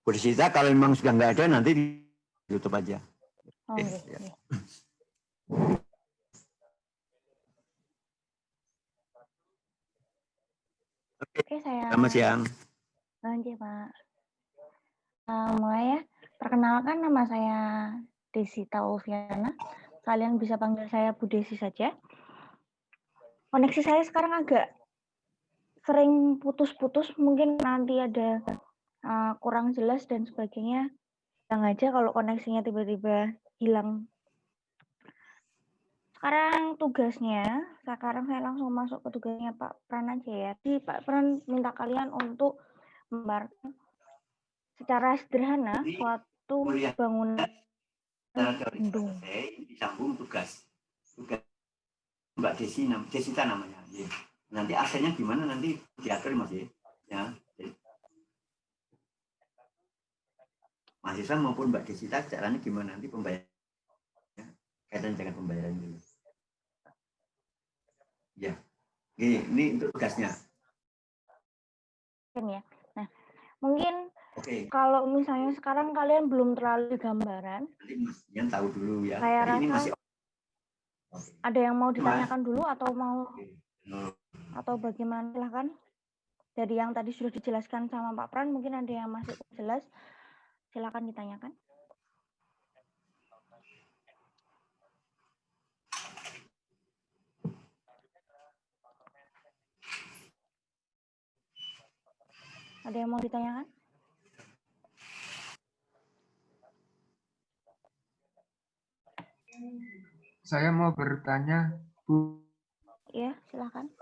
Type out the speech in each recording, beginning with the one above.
Bu Desita kalau memang sudah nggak ada nanti tutup aja. Oh, Oke, iya. ya. Oke, saya Selamat siang. lanjut, Pak. Mulai ya. Perkenalkan, nama saya Desita Ulfiana. Kalian bisa panggil saya Bu Desi saja. Koneksi saya sekarang agak sering putus-putus, mungkin nanti ada kurang jelas dan sebagainya. Bilang aja kalau koneksinya tiba-tiba hilang. Sekarang tugasnya, sekarang saya langsung masuk ke tugasnya Pak Pran aja ya. Jadi Pak Pran minta kalian untuk memgambarkan secara sederhana suatu bangunan gedung. Disambung tugas Mbak Desita namanya. Nanti asalnya gimana nanti diatur Mas ya. Mahasiswa maupun Mbak Desita caranya gimana nanti pembayarannya kaitan dengan pembayaran dulu. Ya, ini untuk tugasnya. Ya. Nah, mungkin kalau misalnya sekarang kalian belum terlalu gambaran, nanti Mas Yan tahu dulu ya. saya rasa ini masih ada yang mau ditanyakan dulu atau bagaimana, silahkan. Dari yang tadi sudah dijelaskan sama Pak Pran, mungkin ada yang masih jelas, silakan ditanyakan. Ada yang mau ditanyakan? Saya mau bertanya, Bu. Ya, silakan.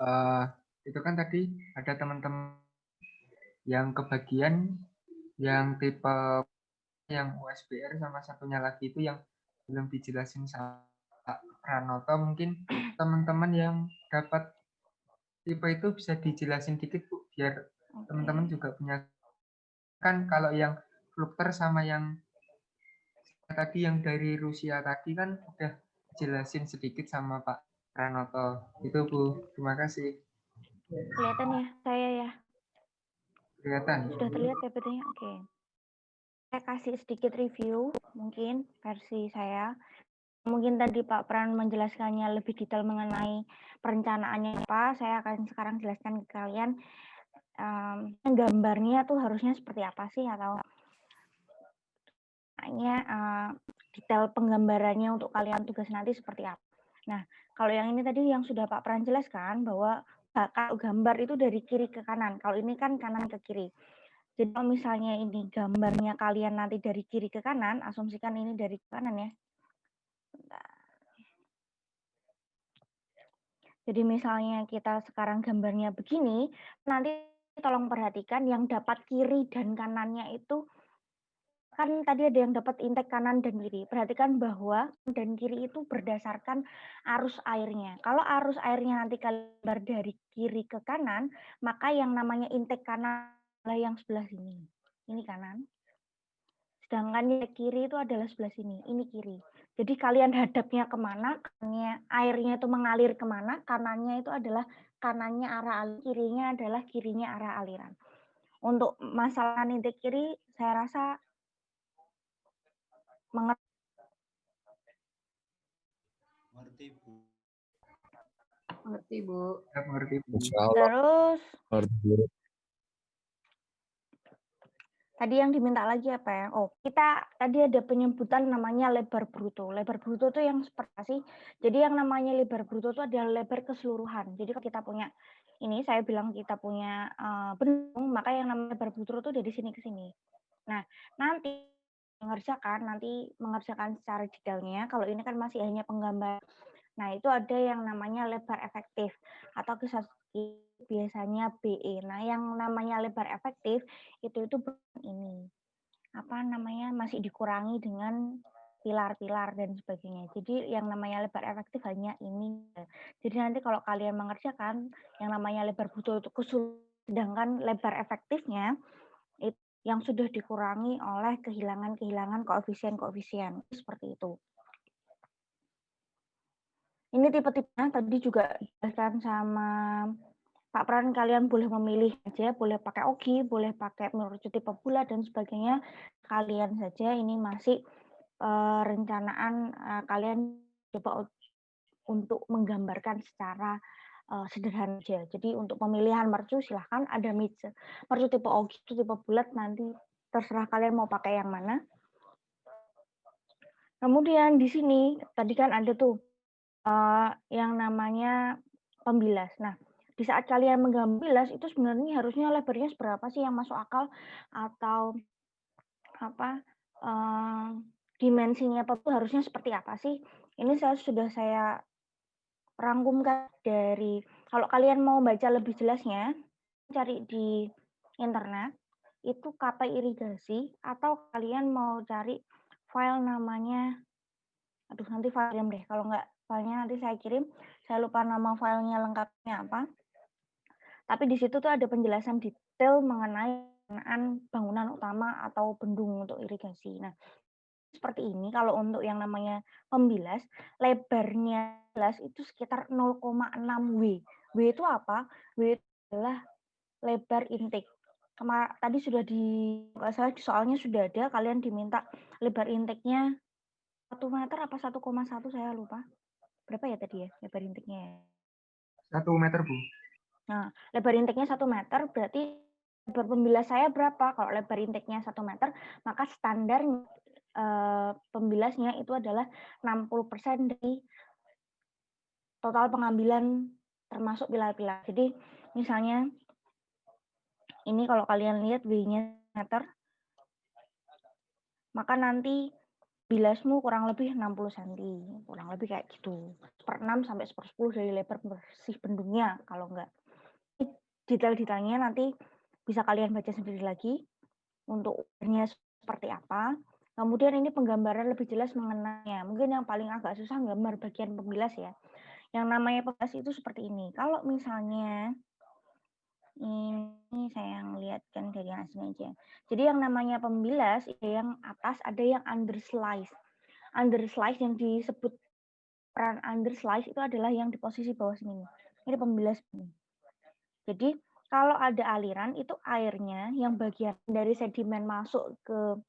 Itu kan tadi ada teman-teman yang kebagian yang tipe yang USBR sama satunya lagi itu yang belum dijelasin sama Pak Pranoto. Mungkin teman-teman yang dapat tipe itu bisa dijelasin dikit Bu, biar teman-teman juga punya. Kan kalau yang flukter sama yang tadi yang dari Rusia tadi kan udah jelasin sedikit sama Pak Pranoto. Itu Bu, terima kasih. Kelihatan ya, saya ya. Kelihatan. Sudah terlihat PPT-nya? Oke. Saya kasih sedikit review, mungkin versi saya. Mungkin tadi Pak Pran menjelaskannya lebih detail mengenai perencanaannya apa. Saya akan sekarang jelaskan ke kalian gambarnya tuh harusnya seperti apa sih, atau detail penggambarannya untuk kalian tugas nanti seperti apa. Nah, kalau yang ini tadi yang sudah Pak Pran jelaskan bahwa kalau gambar itu dari kiri ke kanan. Kalau ini kan kanan ke kiri. Jadi kalau misalnya ini gambarnya kalian nanti dari kiri ke kanan, asumsikan ini dari kanan ya. Jadi misalnya kita sekarang gambarnya begini, nanti tolong perhatikan yang dapat kiri dan kanannya itu, kan tadi ada yang dapat intake kanan dan kiri. Perhatikan bahwa dan kiri itu berdasarkan arus airnya. Kalau arus airnya nanti gambar dari kiri ke kanan, maka yang namanya intake kanan adalah yang sebelah sini. Ini kanan. Sedangkan yang kiri itu adalah sebelah sini. Ini kiri. Jadi kalian hadapnya kemana, airnya itu mengalir kemana, kanannya itu adalah kanannya arah aliran, kirinya adalah kirinya arah aliran. Untuk masalah intake kiri, saya rasa Mengerti, Bu. Mengerti, Bu. Ya, mengerti, Bu. Terus Mengerti. tadi yang diminta lagi apa ya? Oh, kita tadi ada penyebutan namanya lebar bruto. Lebar bruto itu yang seperti sih. Jadi yang namanya lebar bruto itu adalah lebar keseluruhan. Jadi kalau kita punya ini, saya bilang kita punya benung, maka yang namanya lebar bruto itu dari sini ke sini. Nah, nanti mengerjakan secara detailnya. Kalau ini kan masih hanya penggambaran. Nah, itu ada yang namanya lebar efektif atau biasanya BE. Nah, yang namanya lebar efektif itu ini. Apa namanya? Masih dikurangi dengan pilar-pilar dan sebagainya. Jadi yang namanya lebar efektif hanya ini. Jadi nanti kalau kalian mengerjakan yang namanya lebar butuh itu sedangkan lebar efektifnya itu yang sudah dikurangi oleh kehilangan koefisien seperti itu. Ini tipe-tipenya tadi juga dijelaskan sama Pak Pran kalian boleh memilih aja, boleh pakai ogi, boleh pakai merucut tipe bulat dan sebagainya. Kalian saja, ini masih rencanaan kalian coba untuk menggambarkan secara sederhana aja. Jadi untuk pemilihan mercu silahkan ada mercu tipe ogi, tipe bulat, nanti terserah kalian mau pakai yang mana. Kemudian di sini tadi kan ada tuh yang namanya pembilas. Nah, di saat kalian menggambilas itu sebenarnya harusnya lebarnya seberapa sih yang masuk akal, atau apa dimensinya itu harusnya seperti apa sih? Ini sudah saya rangkumkan dari, kalau kalian mau baca lebih jelasnya, cari di internet itu KP irigasi, atau kalian mau cari file namanya, aduh nanti file kirim deh, kalau nggak filenya nanti saya kirim, saya lupa nama filenya lengkapnya apa. Tapi di situ tuh ada penjelasan detail mengenai bangunan utama atau bendung untuk irigasi. Nah, seperti ini kalau untuk yang namanya pembilas, lebarnya itu sekitar 0,6 W. W itu apa? W itu adalah lebar intake. Tadi sudah nggak salah di soalnya sudah ada, kalian diminta lebar intake-nya 1 meter apa 1,1, saya lupa. Berapa ya tadi ya lebar intake-nya ya? 1 meter, Bu. Nah, lebar intake-nya 1 meter, berarti lebar pembilas saya berapa? Kalau lebar intake-nya 1 meter, maka standar pembilasnya itu adalah 60% dari total pengambilan termasuk pilar-pilar. Jadi misalnya ini kalau kalian lihat W-nya meter, maka nanti bilasmu kurang lebih 60 cm, kurang lebih kayak gitu. 1/6 sampai 1/10 dari lebar bersih bendungnya, kalau enggak. Detail-detailnya nanti bisa kalian baca sendiri lagi untuk ukurannya seperti apa. Kemudian ini penggambaran lebih jelas mengenainya. Mungkin yang paling agak susah gambar bagian pembilas ya. Yang namanya pembilas itu seperti ini. Kalau misalnya ini saya lihatkan dari yang asli aja. Jadi yang namanya pembilas ada yang atas, ada yang underslice. Underslice yang disebut peran underslice itu adalah yang di posisi bawah sini. Ini pembilas ini. Jadi kalau ada aliran itu airnya yang bagian dari sedimen masuk ke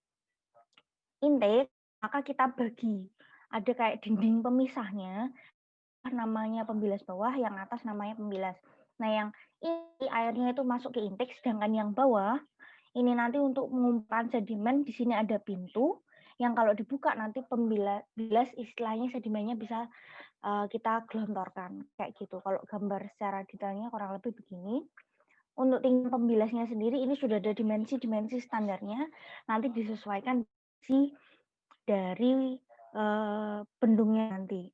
intake, maka kita bagi. Ada kayak dinding pemisahnya, namanya pembilas bawah, yang atas namanya pembilas. Nah, yang ini airnya itu masuk ke intake, sedangkan yang bawah ini nanti untuk mengumpulkan sedimen, di sini ada pintu yang kalau dibuka nanti pembilas istilahnya sedimennya bisa kita gelontorkan kayak gitu. Kalau gambar secara detailnya kurang lebih begini. Untuk tinggi pembilasnya sendiri ini sudah ada dimensi-dimensi standarnya, nanti disesuaikan dari bendungnya nanti.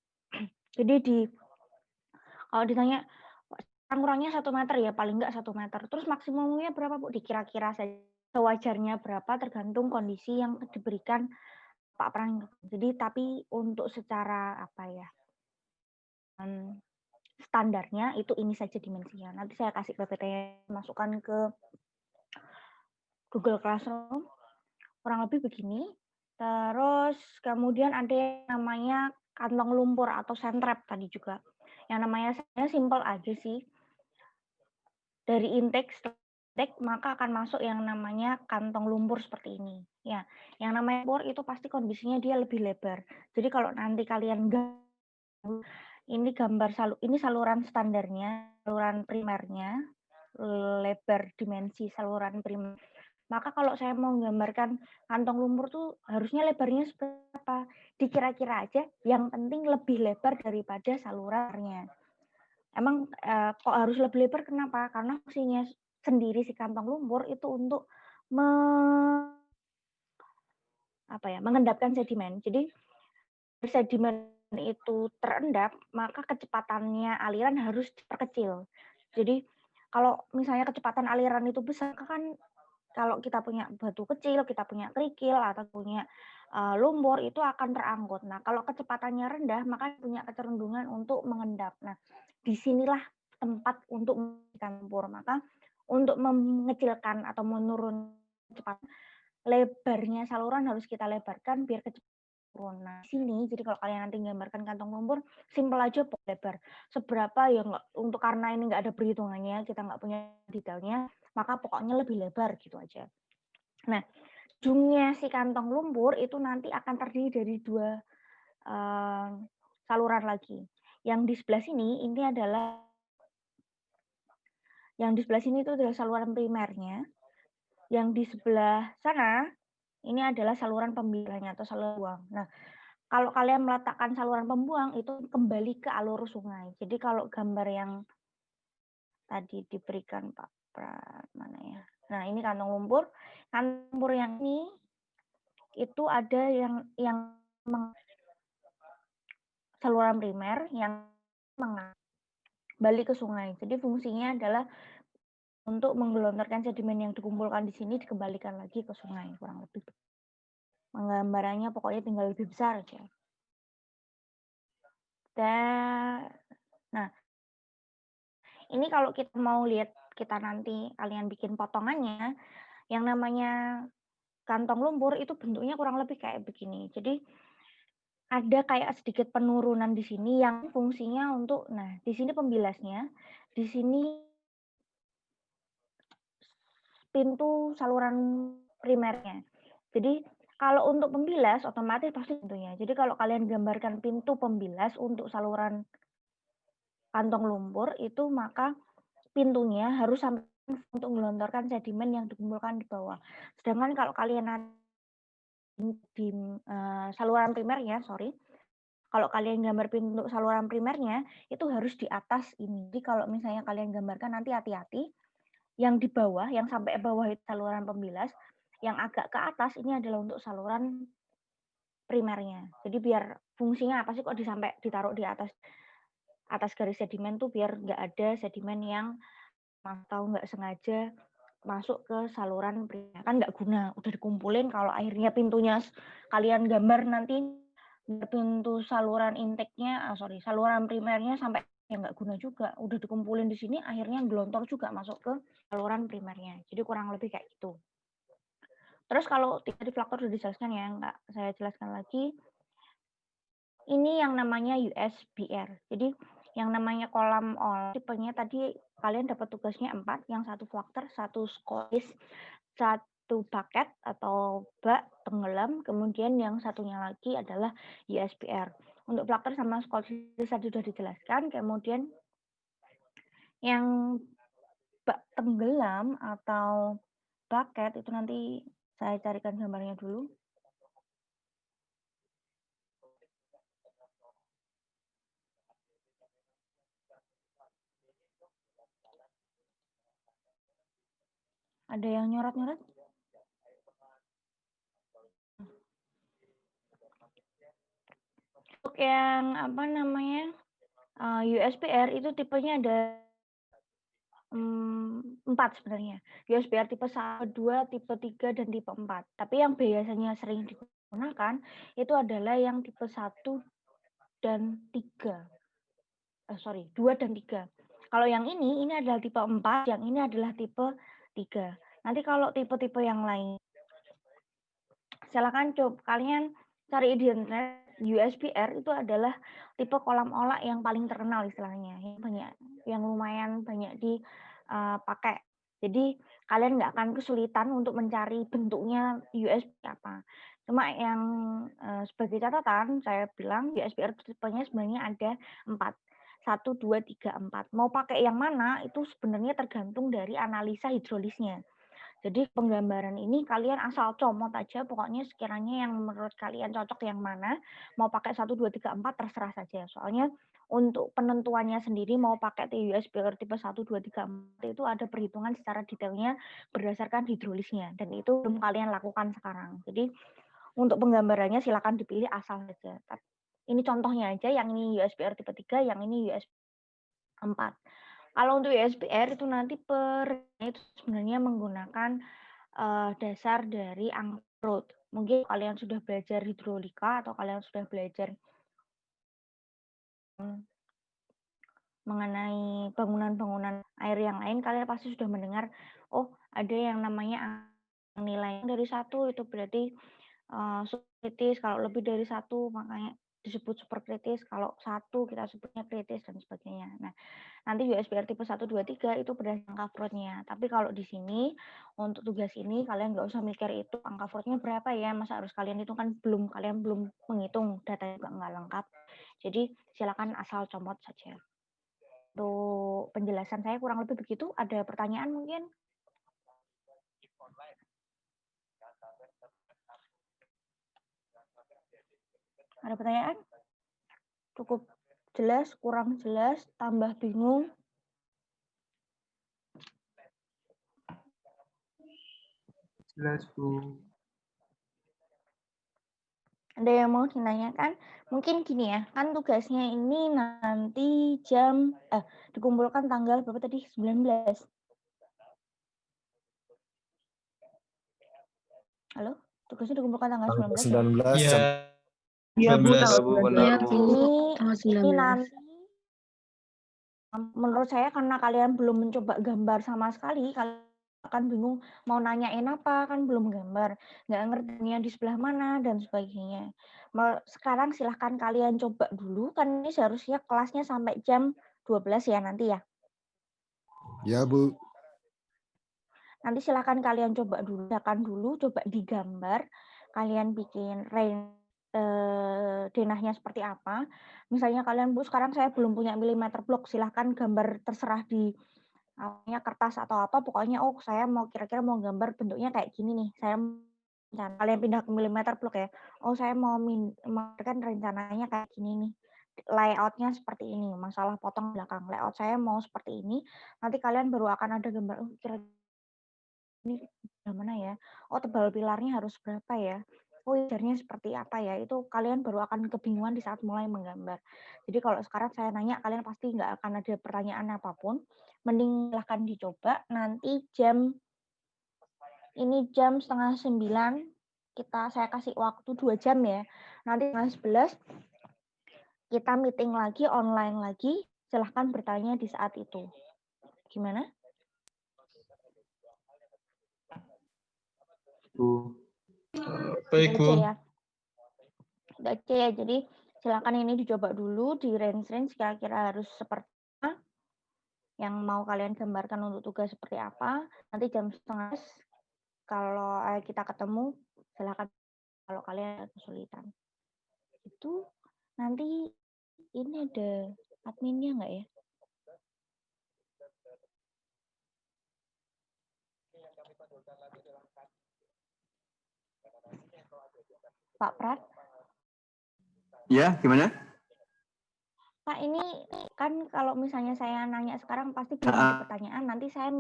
Jadi kalau ditanya kurangnya 1 meter ya paling enggak 1 meter. Terus maksimumnya berapa, Bu? Dikira-kira saja. Sewajarnya berapa tergantung kondisi yang diberikan Pak Pran. Jadi tapi untuk secara apa ya? Standarnya itu ini saja dimensinya. Nanti saya kasih PPT masukkan ke Google Classroom. Kurang lebih begini. Terus kemudian ada yang namanya kantong lumpur atau sentrap tadi juga. Yang namanya saya simple aja sih. Dari intake maka akan masuk yang namanya kantong lumpur seperti ini. Ya, yang namanya lumpur itu pasti kondisinya dia lebih lebar. Jadi kalau nanti kalian ini ini saluran standarnya, saluran primernya, lebar dimensi saluran primer. Maka kalau saya mau menggambarkan kantong lumpur tuh harusnya lebarnya seperti apa? Dikira-kira aja, yang penting lebih lebar daripada salurannya. Emang kok harus lebih lebar, kenapa? Karena fungsinya sendiri si kantong lumpur itu untuk mengendapkan sedimen. Jadi sedimen itu terendap, maka kecepatannya aliran harus diperkecil. Jadi kalau misalnya kecepatan aliran itu besar, kan kalau kita punya batu kecil, kita punya kerikil, atau punya lumpur, itu akan terangkut. Nah, kalau kecepatannya rendah, maka punya kecenderungan untuk mengendap. Nah, disinilah tempat untuk menghentikan lumpur. Maka untuk mengecilkan atau menurunkan kecepatan, lebarnya saluran harus kita lebarkan biar kecepatan Nah, sini, jadi kalau kalian nanti gambarkan kantong lumpur, simpel aja lebar. Seberapa ya untuk karena ini nggak ada perhitungannya, kita nggak punya detailnya, maka pokoknya lebih lebar gitu aja. Nah, ujungnya si kantong lumpur itu nanti akan terdiri dari dua saluran lagi. Yang di sebelah sini ini adalah itu adalah saluran primernya. Yang di sebelah sana ini adalah saluran pembuangannya atau saluran buang. Nah, kalau kalian meletakkan saluran pembuang itu kembali ke alur sungai. Jadi kalau gambar yang tadi diberikan Pak mana ya? Nah, ini kantong lumpur. Kantong lumpur yang ini itu ada yang saluran primer yang balik ke sungai. Jadi fungsinya adalah untuk menggelontorkan sedimen yang dikumpulkan di sini dikembalikan lagi ke sungai, kurang lebih. Penggambarannya pokoknya tinggal lebih besar aja. Nah, ini kalau kita mau lihat, kita nanti kalian bikin potongannya, yang namanya kantong lumpur itu bentuknya kurang lebih kayak begini. Jadi ada kayak sedikit penurunan di sini yang fungsinya untuk, nah di sini pembilasnya, di sini pintu saluran primernya. Jadi kalau untuk pembilas otomatis pasti pintunya. Jadi kalau kalian gambarkan pintu pembilas untuk saluran kantong lumpur itu maka pintunya harus sampai untuk melontarkan sedimen yang dikumpulkan di bawah. Sedangkan kalau kalian di saluran primernya, kalau kalian gambar pintu saluran primernya itu harus di atas ini. Jadi kalau misalnya kalian gambarkan nanti hati-hati. Yang di bawah, yang sampai bawah itu saluran pembilas, yang agak ke atas ini adalah untuk saluran primernya. Jadi biar fungsinya apa sih kok ditaruh di atas garis sedimen tuh biar nggak ada sedimen yang atau nggak sengaja masuk ke saluran primer. Kan nggak guna, udah dikumpulin kalau akhirnya pintunya kalian gambar nanti pintu saluran intake-nya, saluran primernya sampai ya nggak guna juga, udah dikumpulin di sini akhirnya gelontor juga masuk ke saluran primernya. Jadi kurang lebih kayak gitu. Terus kalau tadi faktor sudah dijelaskan ya, nggak saya jelaskan lagi. Ini yang namanya USBR. Jadi yang namanya kolam tipenya tadi kalian dapat tugasnya 4, yang satu faktor, satu skolis, satu bucket atau bak tenggelam, kemudian yang satunya lagi adalah USBR. Untuk faktor sama skolis tadi sudah dijelaskan, kemudian yang bak tenggelam atau bucket itu nanti saya carikan gambarnya dulu. Ada yang nyorot-nyorot? Untuk yang apa namanya USBR itu tipenya ada 4 sebenarnya. USBR tipe 1, 2, tipe 3, dan tipe 4. Tapi yang biasanya sering digunakan itu adalah yang tipe 1 dan 3. 2 dan 3. Kalau yang ini adalah tipe 4, yang ini adalah tipe 3. Nanti kalau tipe-tipe yang lain, silakan coba kalian cari di internet. USBR itu adalah tipe kolam olah yang paling terkenal istilahnya, yang lumayan banyak dipakai. Jadi kalian nggak akan kesulitan untuk mencari bentuknya USBR apa. Cuma yang sebagai catatan saya bilang USBR tipenya sebenarnya ada 4. 1, 2, 3, 4. Mau pakai yang mana itu sebenarnya tergantung dari analisa hidrolisnya. Jadi penggambaran ini kalian asal comot aja, pokoknya sekiranya yang menurut kalian cocok yang mana, mau pakai 1, 2, 3, 4 terserah saja. Soalnya untuk penentuannya sendiri mau pakai USBR tipe 1, 2, 3, 4 itu ada perhitungan secara detailnya berdasarkan hidrolisnya, dan itu belum kalian lakukan sekarang. Jadi untuk penggambarannya silakan dipilih asal saja. Ini contohnya aja, yang ini USBR tipe 3, yang ini USBR 4. Kalau untuk USBR itu nanti itu sebenarnya menggunakan dasar dari angkrut. Mungkin kalian sudah belajar hidrolika atau kalian sudah belajar mengenai bangunan-bangunan air yang lain, kalian pasti sudah mendengar, oh ada yang namanya nilai dari 1 itu berarti kritis, kalau lebih dari 1 makanya disebut super kritis, kalau 1 kita sebutnya kritis dan sebagainya. Nah, nanti USBR tipe 1, 2, 3 itu berdasarkan angka Freud-nya. Tapi kalau di sini untuk tugas ini kalian nggak usah mikir itu angka Freud-nya berapa ya, masa harus kalian itu kan kalian belum menghitung, datanya juga nggak lengkap. Jadi silakan asal comot saja. Untuk penjelasan saya kurang lebih begitu. Ada pertanyaan mungkin? Ada pertanyaan? Cukup jelas, kurang jelas, tambah bingung? Jelas, Bu. Ada yang mau ditanyakan? Mungkin gini ya, kan tugasnya ini nanti dikumpulkan tanggal berapa tadi? 19. Halo? Tugasnya dikumpulkan tanggal 19 ya? 19 Iya. jam. Iya, Bu, 19. tanggal Bu, benar, 19. Bu. Tanggal Ini 19. nanti menurut saya karena kalian belum mencoba gambar sama sekali, kalian akan bingung mau nanyain apa, kan belum gambar, nggak ngerti di sebelah mana dan sebagainya. Sekarang silahkan kalian coba dulu, kan ini seharusnya kelasnya sampai jam 12 ya nanti ya. Ya, Bu. Nanti silahkan kalian coba dulu, coba digambar, kalian bikin denahnya seperti apa. Misalnya kalian, Bu, sekarang saya belum punya milimeter blok, silahkan gambar terserah di kertas atau apa, pokoknya saya mau kira-kira mau gambar bentuknya kayak gini nih. Kalian pindah ke milimeter blok ya. Saya mau kan rencananya kayak gini nih. Layoutnya seperti ini, masalah potong belakang. Layout saya mau seperti ini. Nanti kalian baru akan ada gambar, kira-kira ini mana ya? Tebal pilarnya harus berapa ya? Jajarnya seperti apa ya? Itu kalian baru akan kebingungan di saat mulai menggambar. Jadi kalau sekarang saya nanya, kalian pasti nggak akan ada pertanyaan apapun. Mending silahkan dicoba. Nanti jam 8:30, saya kasih waktu 2 jam ya. Nanti 11 kita meeting lagi, online lagi. Silahkan bertanya di saat itu. Gimana? Bu. Baik, Bu. Ya. Oke ya, jadi silakan ini dicoba dulu di range kira-kira harus seperti apa, yang mau kalian gambarkan untuk tugas seperti apa. Nanti jam 10:30 kalau kita ketemu, silakan kalau kalian ada kesulitan. Itu nanti ini ada adminnya nggak ya? Pak Prat? Ya, gimana? Pak, ini kan kalau misalnya saya nanya sekarang pasti belum ada pertanyaan. Nanti saya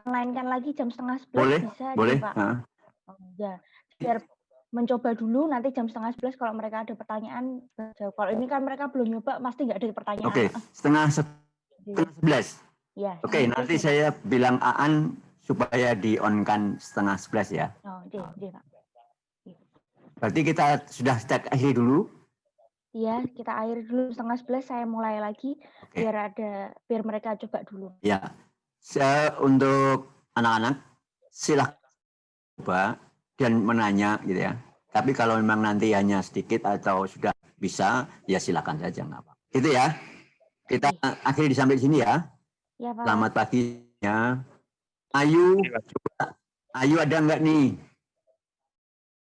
online-kan lagi jam 10:30 Boleh, bisa boleh. Pak. Ya, biar mencoba dulu, nanti jam 10:30 kalau mereka ada pertanyaan. Kalau ini kan mereka belum nyoba, pasti nggak ada pertanyaan. Oke, setengah 11. Ya, Oke, nanti saya bilang Aan supaya di-on-kan setengah 11 ya. Iya, Pak. Berarti kita sudah akhiri dulu. Iya, kita akhiri dulu 10:30, saya mulai lagi. Oke. Biar mereka coba dulu. Ya, untuk anak-anak silahkan coba dan menanya gitu ya. Tapi kalau memang nanti hanya sedikit atau sudah bisa, ya silakan saja nggak apa. Itu ya. Kita akhiri sampai sini ya. Ya, Pak. Selamat pagi ya. Ayu, coba. Ayu ada nggak nih?